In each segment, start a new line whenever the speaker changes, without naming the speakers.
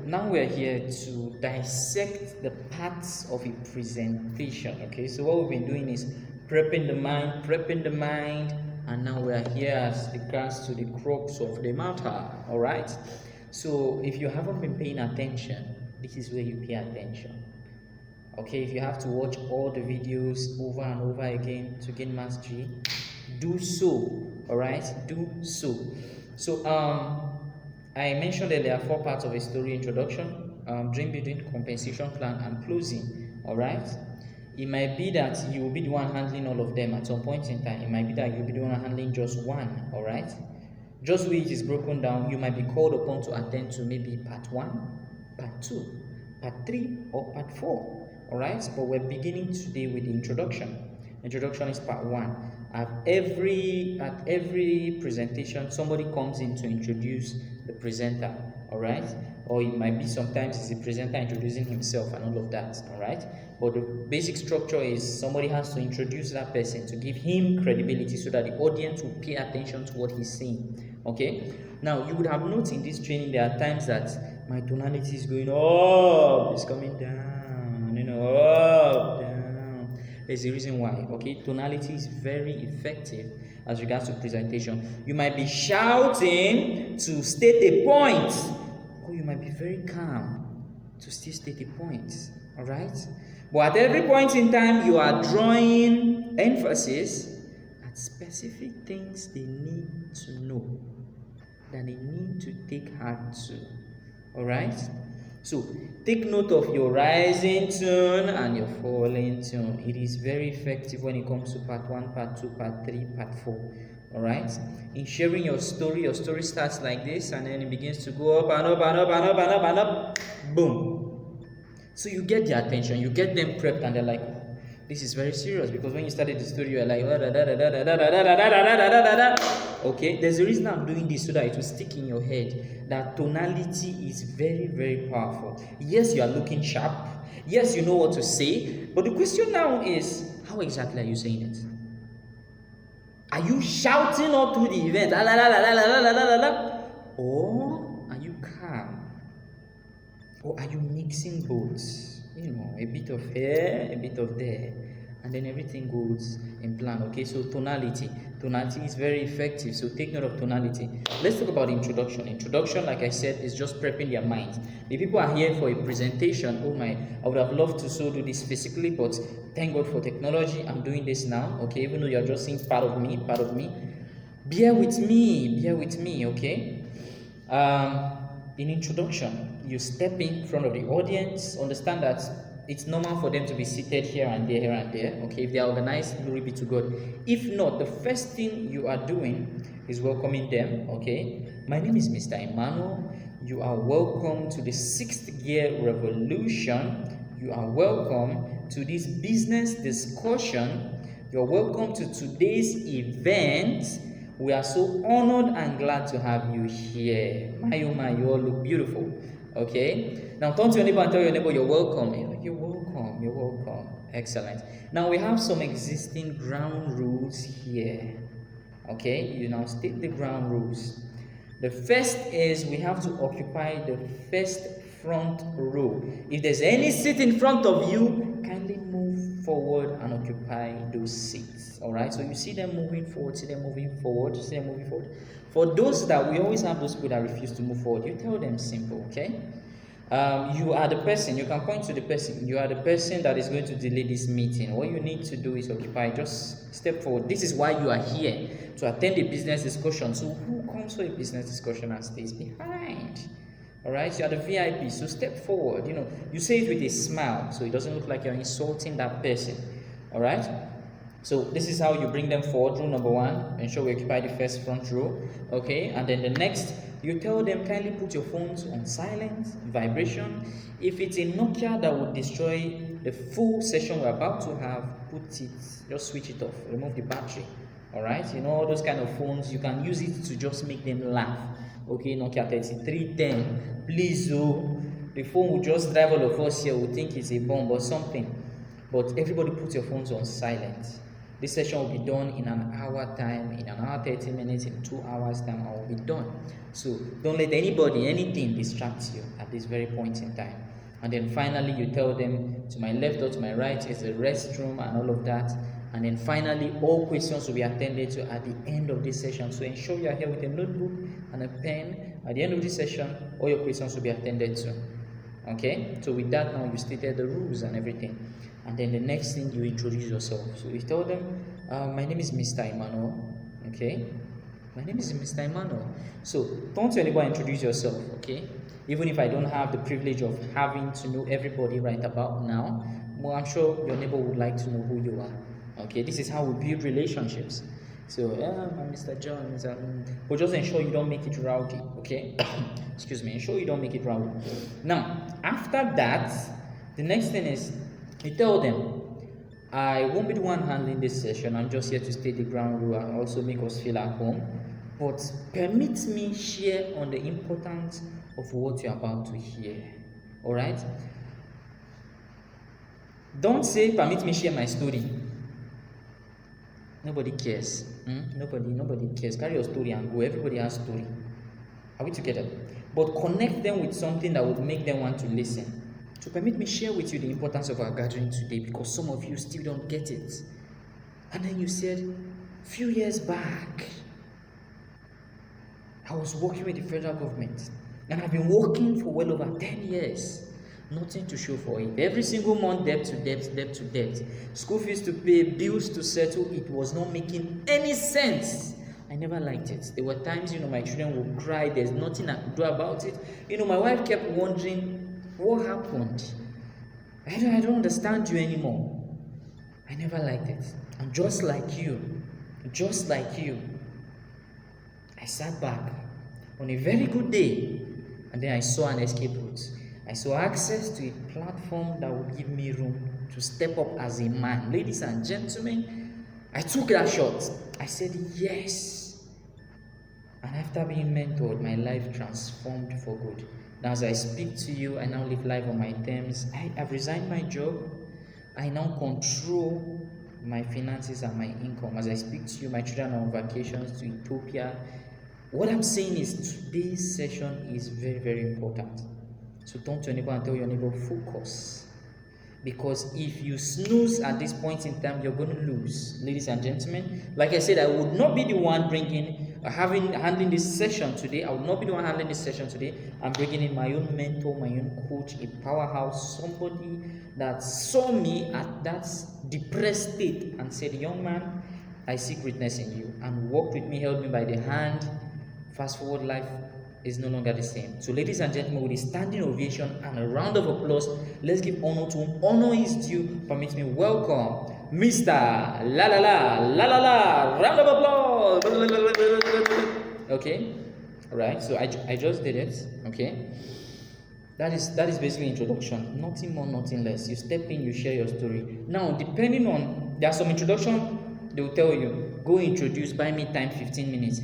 now we're here to dissect the parts of a presentation. Okay, so what we've been doing is prepping the mind, and now we are here as regards to the crux of the matter. All right, so if you haven't been paying attention, this is where you pay attention. Okay, if you have to watch all the videos over and over again to gain mastery, do so. All right, do so. So I mentioned that there are 4 parts of a story: introduction, dream building, compensation plan, and closing. All right, it might be that you will be the one handling all of them at some point in time. It might be that you'll be the one handling just one. All right, just where it is broken down, you might be called upon to attend to maybe part 1, part 2, part 3, or part 4. All right, but we're beginning today with the introduction. Introduction is part 1. At every presentation, somebody comes in to introduce the presenter. All right, or it might be sometimes it's the presenter introducing himself and all of that. All right, but the basic structure is somebody has to introduce that person to give him credibility so that the audience will pay attention to what he's saying. Okay, now you would have noticed in this training there are times that my tonality is going up, it's coming down, up, down. There's a reason why. Okay, tonality is very effective as regards to presentation. You might be shouting to state a point, or you might be very calm to still state a point. All right, but at every point in time, you are drawing emphasis at specific things they need to know, that they need to take heart to. All right, so take note of your rising tone and your falling tone. It is very effective when it comes to part 1, part 2, part 3, part 4. All right, in sharing your story starts like this, and then it begins to go up and up and up and up and up and up. Boom. So you get their attention, you get them prepped, and they're like, this is very serious, because when you started the story, you're like, okay, there's a reason I'm doing this, so that it will stick in your head. That tonality is very, very powerful. Yes, you are looking sharp. Yes, you know what to say. But the question now is, how exactly are you saying it? Are you shouting all through the event? Or are you calm? Or are you mixing both? A bit of here, a bit of there, and then everything goes in plan. Okay, so tonality is very effective, so take note of tonality. Let's talk about introduction. Introduction, like I said, is just prepping their minds. The people are here for a presentation. Oh my, I would have loved to so do this physically, but thank God for technology, I'm doing this now. Okay, even though you're just seeing part of me, bear with me, okay. In introduction, you step in front of the audience. Understand that it's normal for them to be seated here and there, okay? If they are organized, glory be to God. If not, the first thing you are doing is welcoming them, okay? My name is Mr. Immanuel. You are welcome to the 6th Gear Revolution. You are welcome to this business discussion. You're welcome to today's event. We are so honored and glad to have you here. My, oh my, you all look beautiful. Okay? Now turn to your neighbor and tell your neighbor you're welcome. You're welcome. Excellent. Now we have some existing ground rules here. Okay? You now state the ground rules. The first is we have to occupy the first front row. If there's any seat in front of you, kindly move forward and occupy those seats. All right, so you see them moving forward, For those that we always have those people that refuse to move forward, you tell them simple, okay? You are the person, you can point to the person, you are the person that is going to delay this meeting. What you need to do is occupy, just step forward. This is why you are here, to attend a business discussion. So who comes for a business discussion and stays behind? All right, you are the VIP, so step forward. You say it with a smile, so it doesn't look like you're insulting that person. All right, so this is how you bring them forward. Rule number 1, ensure we occupy the first front row. Okay, and then the next, you tell them kindly put your phones on silent, vibration. If it's a Nokia that would destroy the full session we're about to have, just switch it off, remove the battery. All right, all those kind of phones, you can use it to just make them laugh. Okay, Nokia 3310, please, the phone will just drive all of us here, we think it's a bomb or something. But everybody put your phones on silent. This session will be done in an hour time, in an hour 30 minutes, in 2 hours time, I will be done. So don't let anybody, anything distract you at this very point in time. And then finally you tell them, to my left or to my right is the restroom and all of that. And then finally all questions will be attended to at the end of this session. So ensure you are here with a notebook and a pen. At the end of this session, all your questions will be attended to. Okay, so with that now you stated the rules and everything, and then the next thing you introduce yourself. So you tell them, my name is Mr. Immanuel. Okay, my name is Mr. Immanuel. So don't to anybody introduce yourself. Okay, even if I don't have the privilege of having to know everybody right about now, well, I'm sure your neighbor would like to know who you are. Okay, this is how we build relationships. So, I'm Mr. John, but just ensure you don't make it rowdy, okay? Excuse me, ensure you don't make it rowdy. Now, after that, the next thing is, you tell them, I won't be the one handling this session, I'm just here to stay the ground rule and also make us feel at home, but permit me share on the importance of what you're about to hear, alright? Don't say, permit me share my story. Nobody cares. Nobody cares. Carry your story and go. Everybody has story. Are we together? But connect them with something that would make them want to listen. So permit me share with you the importance of our gathering today, because some of you still don't get it. And then you said, few years back, I was working with the federal government, and I've been working for well over 10 years. Nothing to show for it. Every single month, debt to debt, debt to debt. School fees to pay, bills to settle. It was not making any sense. I never liked it. There were times, my children would cry. There's nothing I could do about it. My wife kept wondering, what happened? I don't understand you anymore. I never liked it. And just like you, I sat back on a very good day, and then I saw an escape route. I saw access to a platform that would give me room to step up as a man. Ladies and gentlemen, I took that shot. I said yes. And after being mentored, my life transformed for good. Now as I speak to you, I now live life on my terms. I have resigned my job. I now control my finances and my income. As I speak to you, my children are on vacations to Ethiopia. What I'm saying is today's session is very, very important. So turn to your neighbor and tell your neighbor, focus. Because if you snooze at this point in time, you're going to lose. Ladies and gentlemen, like I said, I would not be the one handling this session today. I would not be the one handling this session today. I'm bringing in my own mentor, my own coach, a powerhouse, somebody that saw me at that depressed state and said, young man, I see greatness in you. And walked with me, held me by the hand. Fast forward, life is no longer the same. So ladies and gentlemen, with a standing ovation and a round of applause, let's give honor to whom honor is due. Permit me welcome Mr. La La La La La La. Round of applause. Okay, all right. So I just did it. Okay, that is basically introduction. Nothing more, nothing less. You step in, you share your story. Now, depending on, there's some introduction. They will tell you, go introduce, buy me time 15 minutes.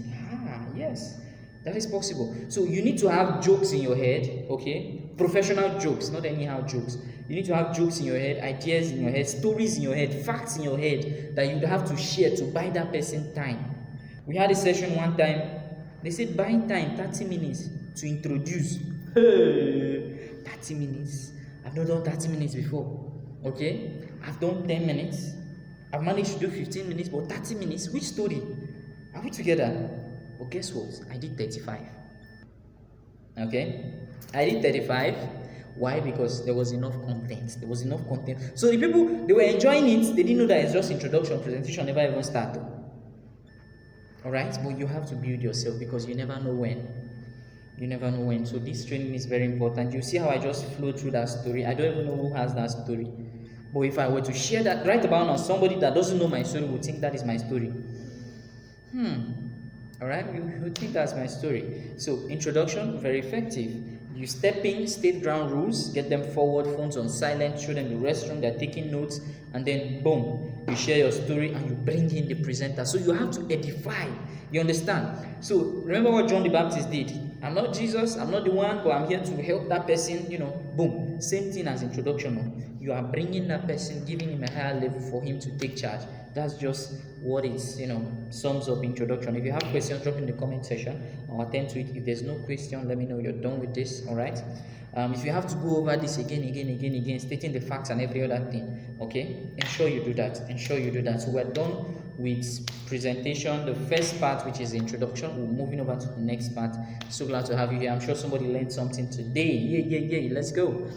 Yes. That is possible. So you need to have jokes in your head, okay? Professional jokes, not anyhow jokes. You need to have jokes in your head, ideas in your head, stories in your head, facts in your head that you'd have to share to buy that person time. We had a session one time. They said buying time, 30 minutes to introduce. Hey, 30 minutes. I've not done 30 minutes before, okay? I've done 10 minutes. I've managed to do 15 minutes, but 30 minutes, which story? Are we together? But guess what? I did 35. Okay? I did 35. Why? Because there was enough content. So the people, they were enjoying it. They didn't know that it's just introduction. Presentation never even started. Alright? But you have to build yourself because you never know when. So this training is very important. You see how I just flew through that story. I don't even know who has that story. But if I were to share that right about now, somebody that doesn't know my story would think that is my story. Alright, you think that's my story. So, introduction, very effective. You step in, state ground rules, get them forward, phones on silent, show them the restroom, they're taking notes, and then boom, you share your story and you bring in the presenter. So, you have to edify. You understand? So, remember what John the Baptist did. I'm not Jesus, I'm not the one, but I'm here to help that person, boom. Same thing as introduction. You are bringing that person, giving him a higher level for him to take charge. That's just what it's, sums up introduction. If you have questions, drop in the comment section. I'll attend to it. If there's no question, let me know you're done with this. All right. If you have to go over this again, stating the facts and every other thing, okay, ensure you do that. So we're done with presentation, the first part, which is introduction. We're moving over to the next part. So glad to have you here. I'm sure somebody learned something today. Yeah. Let's go.